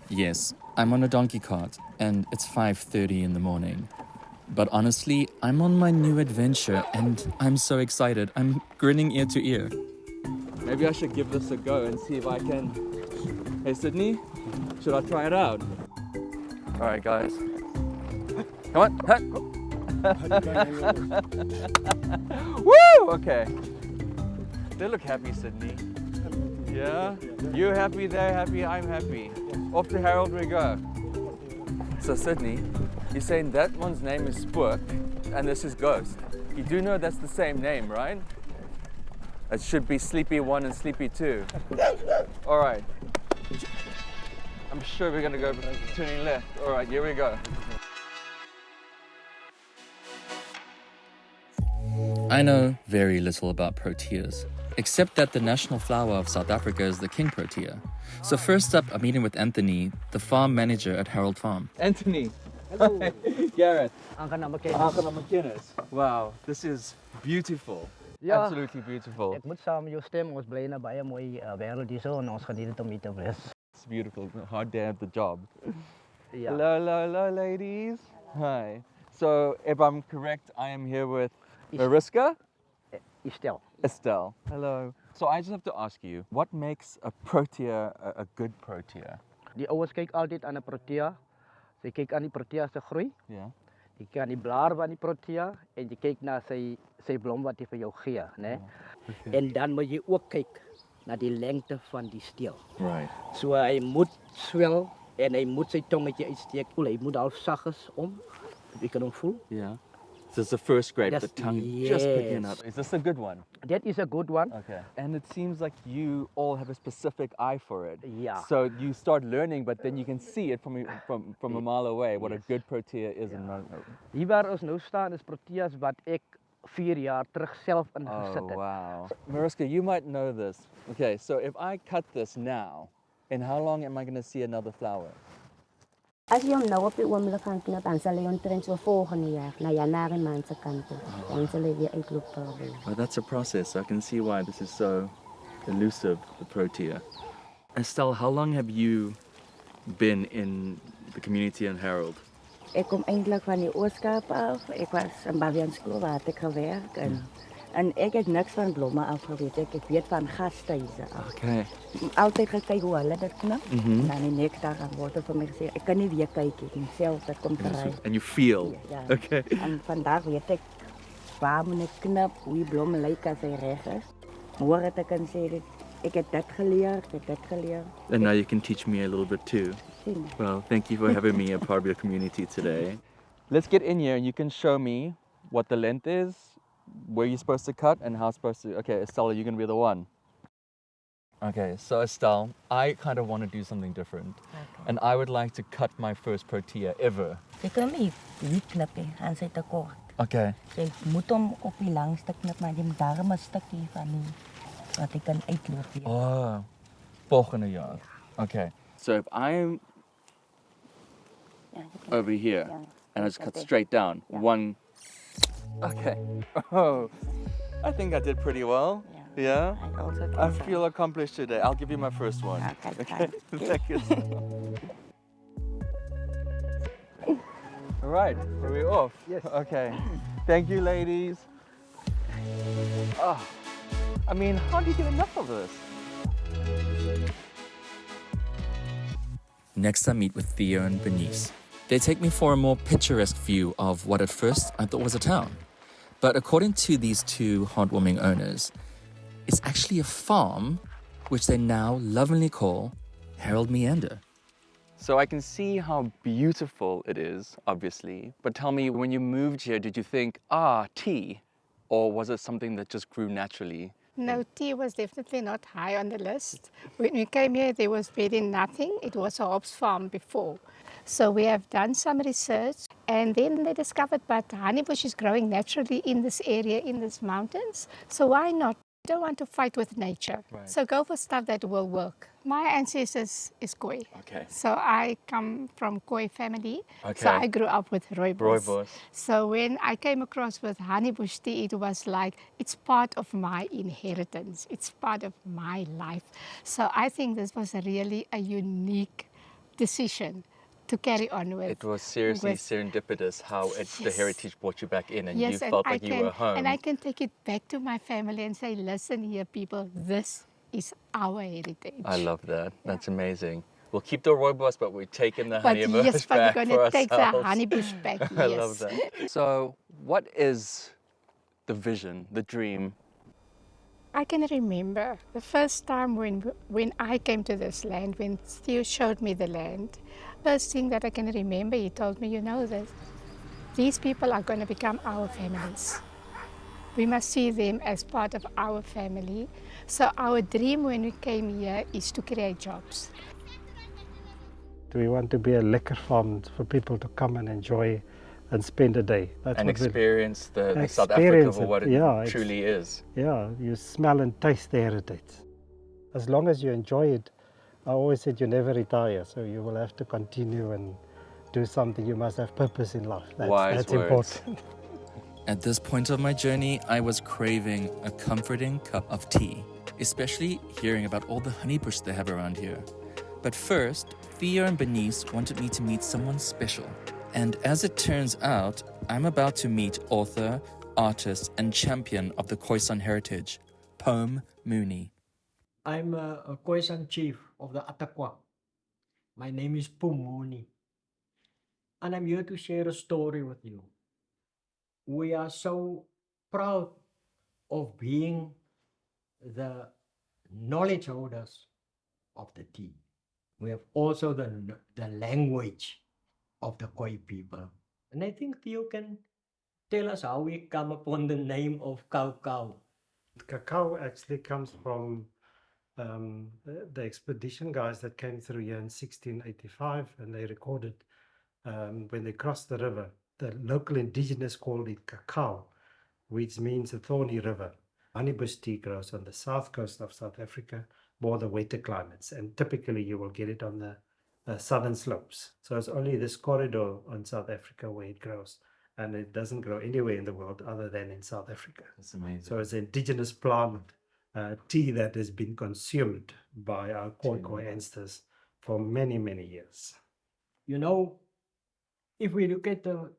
Yes, I'm on a donkey cart, and it's 5:30 in the morning. But honestly, I'm on my new adventure, and I'm so excited. I'm grinning ear to ear. Maybe I should give this a go and see if I can... Hey, Sydney, should I try it out? All right, guys. Come on. Hey. Woo! Okay. They look happy, Sydney. Yeah? You're happy, they're happy, I'm happy. Off to Herold we go. So Sydney, you're saying that one's name is Spook and this is Ghost. You do know that's the same name, right? It should be Sleepy 1 and Sleepy 2. All right. I'm sure we're gonna go turning left. All right, here we go. I know very little about proteas, except that the national flower of South Africa is the king protea. So first up, I'm meeting with Anthony, the farm manager at Herold Farm. Anthony. Hello. Gareth. McGinnis. Wow, this is beautiful. Ja. Absolutely beautiful. Ek moet saam met jou stem, ons bly na baie mooi wêreld hierso en ons geniet dit om hier te wees. It's beautiful. Hard day at the job. Ja. Hello, hello, hello, ladies. Hi. So, if I'm correct, I am here with Mariska? Estelle. Hello. So I just have to ask you, what makes a protea a good protea? Die ouers kyk altyd aan 'n protea. Sy kyk aan die protea se groei. Yeah. Jy kyk aan die blaar van die protea en jy kyk na sy blom wat hy vir jou gee, né? Okay. En dan moet jy ook kyk na die lengte van die steel. Right. So hy moet swel en hy moet sy tongetje uitsteek. Hy moet half saggies om. Jy kan hom voel. Yeah. So it's the first grade, That's, the tongue just picking up. yes. Is this a good one? That is a good one. Okay. And it seems like you all have a specific eye for it. Yeah. So you start learning, but then you can see it from a mile away what a good protea is and not. Hier waar ons nou staan is proteas wat ek 4 jaar terug self ingesit Oh, het. wow. Mariska, you might know this. Okay, so if I cut this now, in how long am I going to see another flower? As jy hom nou op die oomblik gaan knip, dan sal hy omtrent so volgende jaar, na Januarie maand se kant toe. Dan sal hy weer uitloop probably. Well, that's a process. I can see why this is so elusive, the protea. Estelle, how long have you been in the community in Herold? Ek kom eintlik van die Ooskaap af. Ek was in Bavian skool waar ek gewerk en ek het niks van blomme af geweet. Ek weet van gastehuise af. Okay. Altyd gekyk hoe hulle dit knip. Mhm. En dan die nektar aan word vir my gesê, ek kan nie weer kyk nie, self dit kom kry. And you feel? Ja. Okay. En vandag weet ek waar moet ek knip, hoe die blom lyk as hy reg is. Hoor het ek kan sê dit, ek het dit geleer, ek het dit geleer. And now you can teach me a little bit too. Sien. Well, thank you for having me a part of your community today. Let's get in here and you can show me what the length is, where you're supposed to cut and how it's supposed to... Okay, Estelle, you're going to be the one. Okay, so Estelle, I kind of want to do something different. Okay. And I would like to cut my first protea ever. Jy kan nie knip nie, aan sy te kort. Okay. Jy moet hom op die langste knip, maar jy moet daarom 'n stukkie van die wat jy kan uitloop weer. Oh, volgende jaar. Okay. So if I'm Ja, jy kan- over here Ja, and I just cut okay. straight down, Yeah. one... Okay. Oh, I think I did pretty well. Yeah? I also I can say. feel accomplished today. I'll give you my first one. Okay, Okay. fine. Thank you. All right, are we off? Yes. Okay. Thank you, ladies. Oh, I mean, how do you get enough of this? Next, I meet with Theo and Bernice. They take me for a more picturesque view of what at first I thought was a town. But according to these two heartwarming owners, it's actually a farm, which they now lovingly call Herold Meander. So I can see how beautiful it is, obviously. But tell me, when you moved here, did you think, tea? Or was it something that just grew naturally? No, tea was definitely not high on the list. When we came here, there was really nothing. It was a hops farm before. So we have done some research, and then they discovered that honeybush is growing naturally in this area, in these mountains. So why not? You don't want to fight with nature. Right. So go for stuff that will work. My ancestors is Khoi. Okay. So I come from Khoi family. Okay. So I grew up with rooibos. Rooibos. So when I came across with honeybush tea, it was like, it's part of my inheritance. It's part of my life. So I think this was really a unique decision to carry on with. It was seriously with- serendipitous how the Yes. heritage brought you back in and Yes, you and felt I like you can, were home. and I can take it back to my family and say, listen here, people, this is our heritage. I love that. That's amazing. We'll keep the rooibos, but we're taking the But honeybush yes, but back we're for going to take the ourselves. honeybush back, yes. I love that. So, what is the vision, the dream? I can remember the first time when I came to this land, when Theo showed me the land, first thing that I can remember, he told me, you know this, these people are going to become our families. We must see them as part of our family. So our dream when we came here is to create jobs. We want to be a liquor farm for people to come and enjoy and spend a day. That's And what we- experience the South Africa Experience for what it yeah, truly is. Yeah, you smell and taste the heritage. As long as you enjoy it, I always said you never retire, so you will have to continue and do something. You must have purpose in life. Wise That's words. important. At this point of my journey, I was craving a comforting cup of tea, especially hearing about all the honeybush they have around here. But first, Theo and Bernice wanted me to meet someone special. And as it turns out, I'm about to meet author, artist, and champion of the Khoisan heritage, Pome Mooney. I'm a Khoisan chief of the Ataqua. My name is Pumuni. And I'm here to share a story with you. We are so proud of being the knowledge holders of the tea. We have also the language of the Khoi people. And I think Theo can tell us how we come upon the name of Kau. Cacao actually comes from the expedition guys that came through here in 1685, and they recorded when they crossed the river. The local indigenous called it cacao, which means a thorny river. Honeybush tea grows on the south coast of South Africa, more the wetter climates, and typically you will get it on the southern slopes. So it's only this corridor on South Africa where it grows, and it doesn't grow anywhere in the world other than in South Africa. That's amazing. So it's an indigenous plant tea that has been consumed by our Khoi ancestors for many, many years. You know, if we look at the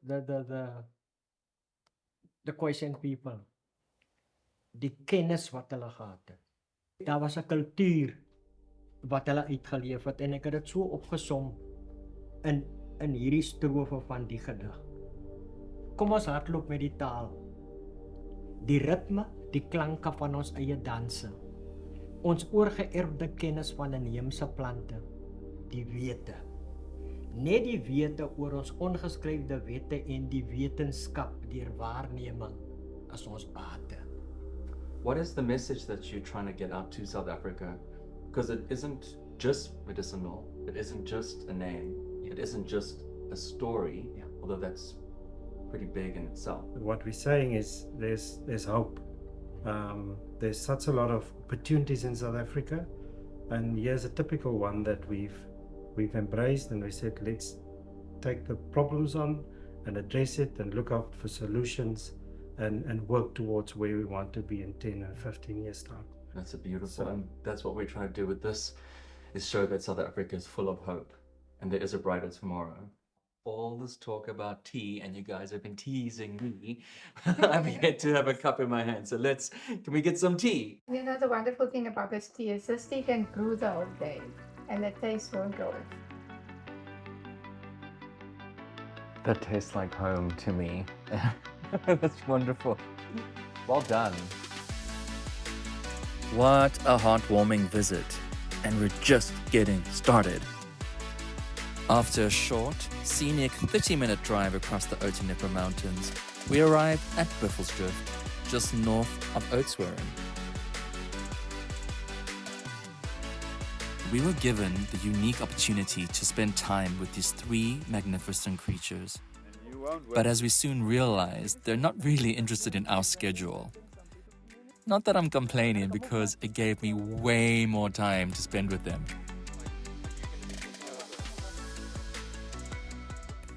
Khoisan people, die kennis wat hulle gehad het. Daar was 'n kultuur wat hulle uitgeleef het en ek het dit so opgesom in hierdie strofe van die gedig. Kom ons hardloop met die taal. Die ritme, die klanke van ons eie danse. Ons oorgeërfde kennis van inheemse plante, die wete. Net die wete oor ons ongeskrewe wette en die wetenskap deur waarneming as ons bate. What is the message that you're trying to get out to South Africa? Because it isn't just medicinal, it isn't just a name, it isn't just a story, although that's pretty big in itself. What we're saying is there's hope. There's such a lot of opportunities in South Africa, and here's a typical one that we've embraced, and we said let's take the problems on and address it and look out for solutions and work towards where we want to be in 10 and 15 years time. That's a beautiful, and that's what we're trying to do with this, is show that South Africa is full of hope and there is a brighter tomorrow. All this talk about tea, and you guys have been teasing me. I'm yet to have a cup in my hand, so can we get some tea? You know, the wonderful thing about this tea can brew the whole day and the taste won't go. That tastes like home to me. That's wonderful. Well done. What a heartwarming visit, and we're just getting started. After a short, scenic 30-minute drive across the Oudtshoorn Mountains, we arrived at Buffelsdrift, just north of Oudtshoorn. We were given the unique opportunity to spend time with these three magnificent creatures. But as we soon realized, they're not really interested in our schedule. Not that I'm complaining, because it gave me way more time to spend with them.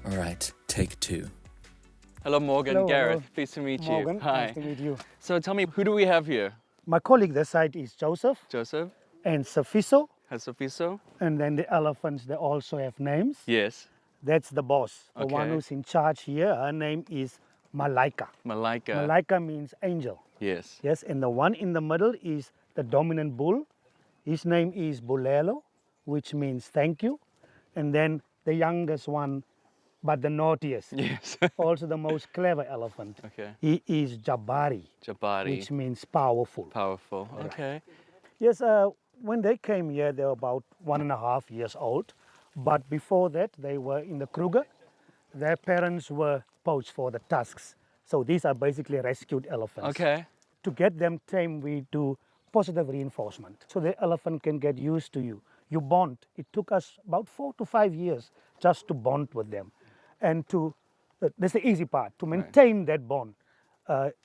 All right, take two. Hello, Morgan. Hello, Gareth, hello. pleased to meet you. Morgan, Hi. nice to meet you. So tell me, who do we have here? My colleague this side is Joseph Joseph? and Safiso. Has Sofiso? And then the elephants, they also have names. Yes. That's the boss. The one Okay. who's in charge here, her name is Malaika. Malaika. Malaika means angel. Yes. Yes, and the one in the middle is the dominant bull. His name is Bulelo, which means thank you. And then the youngest one, but the naughtiest, Yes. also the most clever elephant. Okay. He is Jabari, Jabari. which means powerful. Powerful. Okay. Yes, when they came here, they were about 1.5 years old. But before that, they were in the Kruger. Their parents were poached for the tusks. So these are basically rescued elephants. Okay. To get them tame, we do positive reinforcement. So the elephant can get used to you. You bond. It took us about 4 to 5 years just to bond with them. And that's the easy part. To maintain that bond,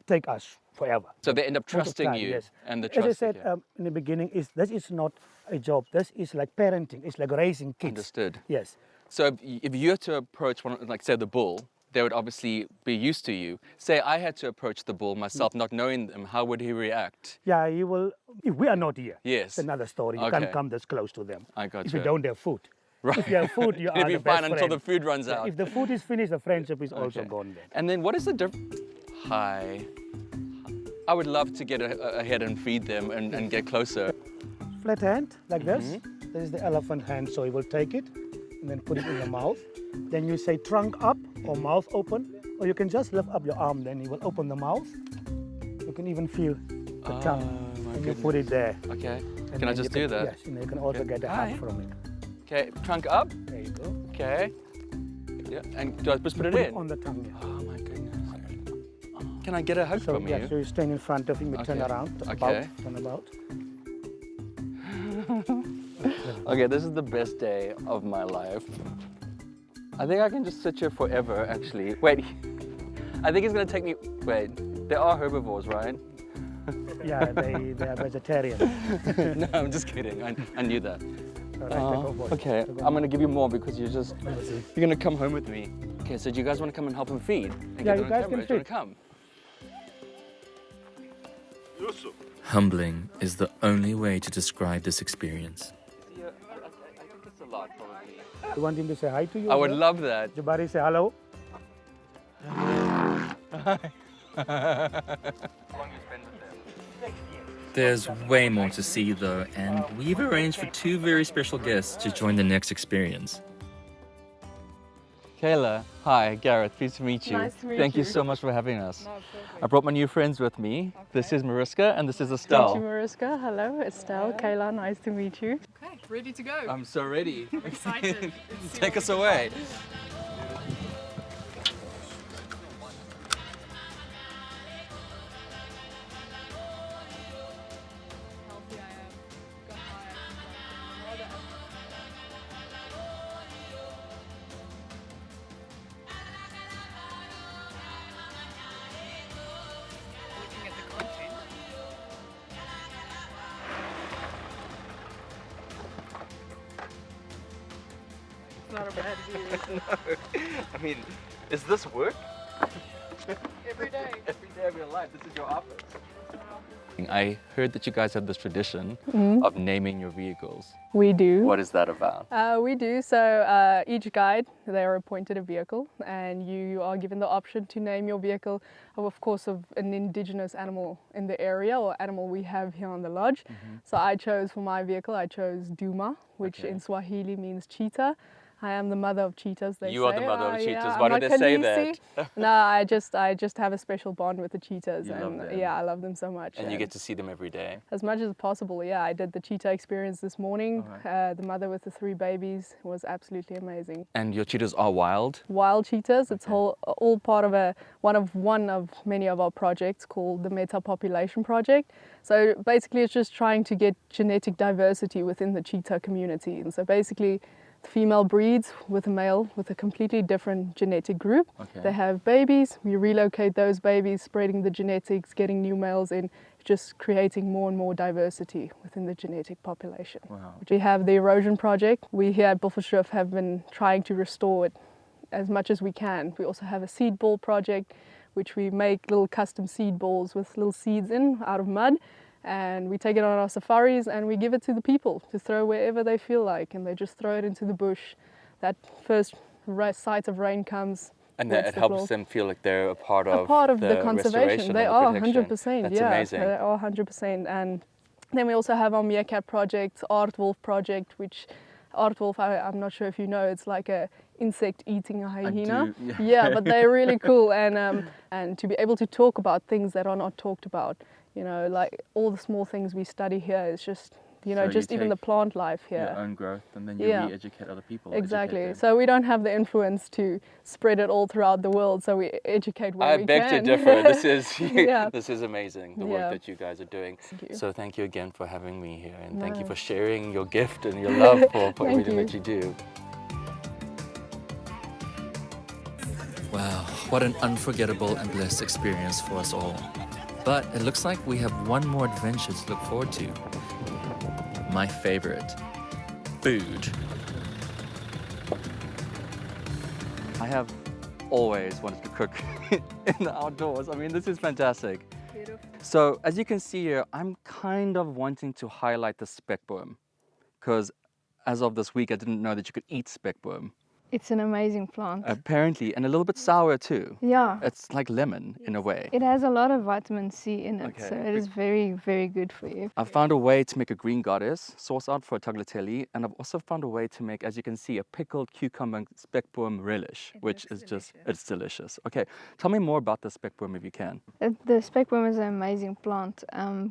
take us forever. So they end up Most of the trusting time, you, yes. and the As I trust. said in the beginning, this is not a job. This is like parenting. It's like raising kids. Understood. Yes. So if you had to approach one, like say the bull, they would obviously be used to you. Say I had to approach the bull myself, not knowing them, how would he react? Yeah, he will. If we are not here, Yes. it's another story. You Okay. can't come this close to them. I got If you. you don't have food. Right. If you have food, you are It'll be the best fine until friend. the food runs Yeah, out. if the food is finished, the friendship is also Okay. gone then. And then what is the difference? Hi. I would love to get ahead and feed them and get closer. Flat hand, like this. Mm-hmm. This is the elephant hand, so he will take it and then put it in the mouth. Then you say trunk up or mouth open, or you can just lift up your arm, then he will open the mouth. You can even feel the tongue, my and you put it there. Okay. And Can I then just you do that? Yes, and you can also Okay. get a Hi. hug from it. Okay, trunk up. There you go. Okay. Yeah, and do I just put it Put in? it on the tongue, yeah. Oh my goodness. Can I get a hug So, from yeah, you? so you stand in front of him, you turn Okay. around, Okay. turn about. Okay, this is the best day of my life. I think I can just sit here forever, actually. Wait, I think it's gonna take me, wait, there are herbivores, right? Yeah, they are vegetarian. No, I'm just kidding, I knew that. All right, go for it. Okay, Go I'm gonna give you more because you're see. gonna come home with me. Okay, so do you guys wanna come and help him feed? And Yeah, get you on guys camera? can Do you wanna feed. come? Humbling is the only way to describe this experience. Yeah, I think it's a lot, probably. You want him to say hi to you? I would as well? love that. Jabari, say hello. There's way more to see though, and we've arranged for 2 very special guests to join the next experience. Kayla, hi, Gareth, pleased to meet you. Nice to meet Thank you you. so much for having us. No, perfect. I brought my new friends with me. This is Mariska and this is Thank Estelle. you, Mariska. Hello, Estelle. Kayla, nice to meet you. Okay, ready to go. I'm so ready. Excited. Let's see Take what us we can away. Healthy I am. Got high. Looking at the content. It's not a bad view. I mean, is this work? Every day. Every day of your life, this is your office. I heard that you guys have this tradition of naming your vehicles. We do. What is that about? We do. So each guide, they are appointed a vehicle, and you are given the option to name your vehicle, of course, of an indigenous animal in the area or animal we have here on the lodge. So I chose for my vehicle, I chose Duma, which Okay. in Swahili means cheetah. I am the mother of cheetahs, they say. You are the mother of Yeah, cheetahs. I'm Why do not they say Khaleesi. that? No, I just have a special bond with the cheetahs, You love and them. yeah, I love them so much. And you get to see them every day. As much as possible, yeah. I did the cheetah experience this morning. Alright. The mother with the 3 babies was absolutely amazing. And your cheetahs are wild? Wild cheetahs, it's all part of one of many of our projects called the Meta Population Project. So basically it's just trying to get genetic diversity within the cheetah community. And so basically the female breeds with a male with a completely different genetic group. Okay. They have babies, we relocate those babies, spreading the genetics, getting new males in, just creating more and more diversity within the genetic population. Wow. We have the erosion project. We here at Buffelsdrift have been trying to restore it as much as we can. We also have a seed ball project, which we make little custom seed balls with little seeds in out of mud. and we take it on our safaris and we give it to the people to throw wherever they feel like, and they just throw it into the bush. That first sight of rain comes. And that it helps them feel like they're a part of the conservation. They are 100%. That's yeah, amazing. They are 100%. And then we also have our meerkat project, Aardwolf project, which Aardwolf, I'm not sure if you know, it's like a insect eating a hyena. I do, yeah, but they're really cool, and to be able to talk about things that are not talked about, you know, like all the small things we study here is just, you know, So just you even the take plant life here. your own growth, and then you Yeah. re-educate other people. Exactly. educate them. So we don't have the influence to spread it all throughout the world. So we educate where I we beg to can. differ. This is Yeah. this is amazing, the Yeah. work that you guys are doing. Thank you. So thank you again for having me here, and thank you No. for sharing your gift and your love for Thank everything you. that you do. Wow, what an unforgettable and blessed experience for us all. But it looks like we have one more adventure to look forward to. My favorite, food. I have always wanted to cook in the outdoors. I mean, this is fantastic. So as you can see here, I'm kind of wanting to highlight the speckworm, because as of this week, I didn't know that you could eat speckworm. It's an amazing plant. Apparently, and a little bit sour too. Yeah. It's like lemon in a way. It has a lot of vitamin C in it, Okay. so it is very, very good for you. I found a way to make a green goddess, sauce out for a tagliatelle, and I've also found a way to make, as you can see, a pickled cucumber and speckworm relish, which is just, it's delicious. Okay, tell me more about the speckworm if you can. The speckworm is an amazing plant.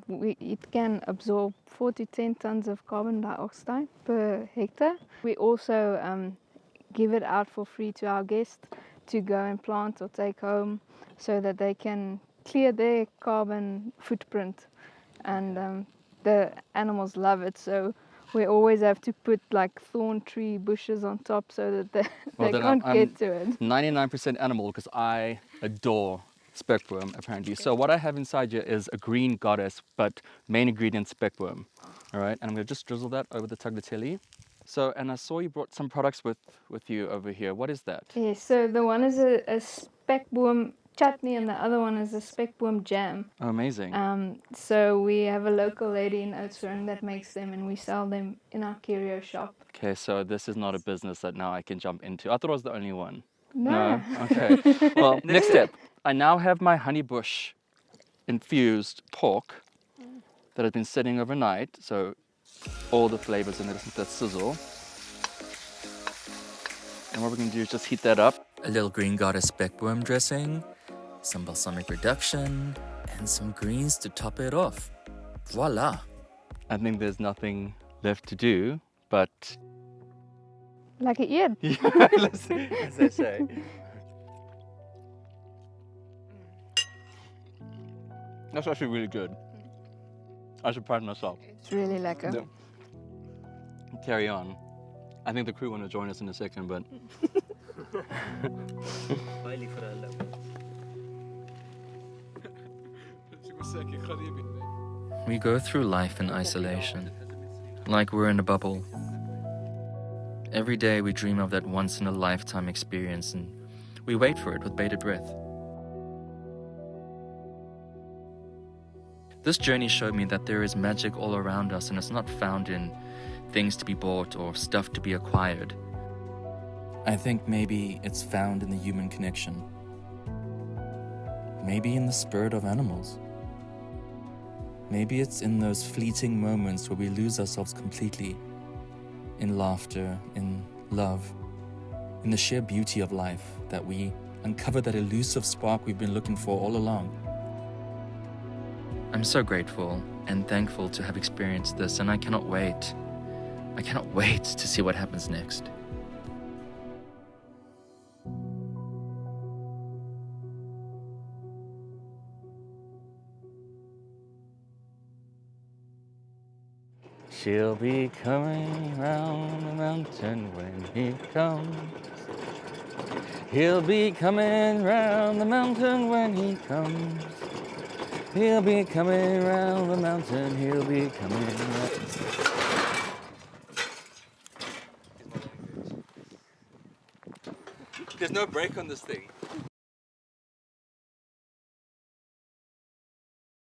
It can absorb 4 to 10 tons of carbon dioxide per hectare. We also give it out for free to our guests to go and plant or take home so that they can clear their carbon footprint, and the animals love it, so we always have to put like thorn tree bushes on top so that they then can't I'm get to it. 99% animal because I adore speckworm apparently. So what I have inside here is a green goddess, but main ingredient speckworm. All right, and I'm gonna just drizzle that over the tagliatelle. So, and I saw you brought some products with you over here. What is that? Yes, so the one is a speckworm chutney and the other one is a speckworm jam. Oh, amazing. So we have a local lady in Oudtshoorn that makes them, and we sell them in our curio shop. Okay, so this is not a business that now I can jump into. I thought I was the only one. No. Okay. Well, next step. I now have my honeybush infused pork that has been sitting overnight. So all the flavors in it, that sizzle. And what we're going to do is just heat that up. A little green goddess speckworm dressing, some balsamic reduction, and some greens to top it off. Voila! I think there's nothing left to do, but... Lekker eet. Yeah, as they say. That's actually really good. I surprised myself. It's really lekker. Yeah. Carry on. I think the crew want to join us in a second, but... We go through life in isolation, like we're in a bubble. Every day we dream of that once-in-a-lifetime experience, and we wait for it with bated breath. This journey showed me that there is magic all around us, and it's not found in things to be bought or stuff to be acquired. I think maybe it's found in the human connection. Maybe in the spirit of animals. Maybe it's in those fleeting moments where we lose ourselves completely. In laughter, in love, in the sheer beauty of life, that we uncover that elusive spark we've been looking for all along. I'm so grateful and thankful to have experienced this, and I cannot wait. I cannot wait to see what happens next. She'll be coming round the mountain when he comes. He'll be coming round the mountain when he comes. He'll be coming round the mountain, he'll be coming round. There's no brake on this thing.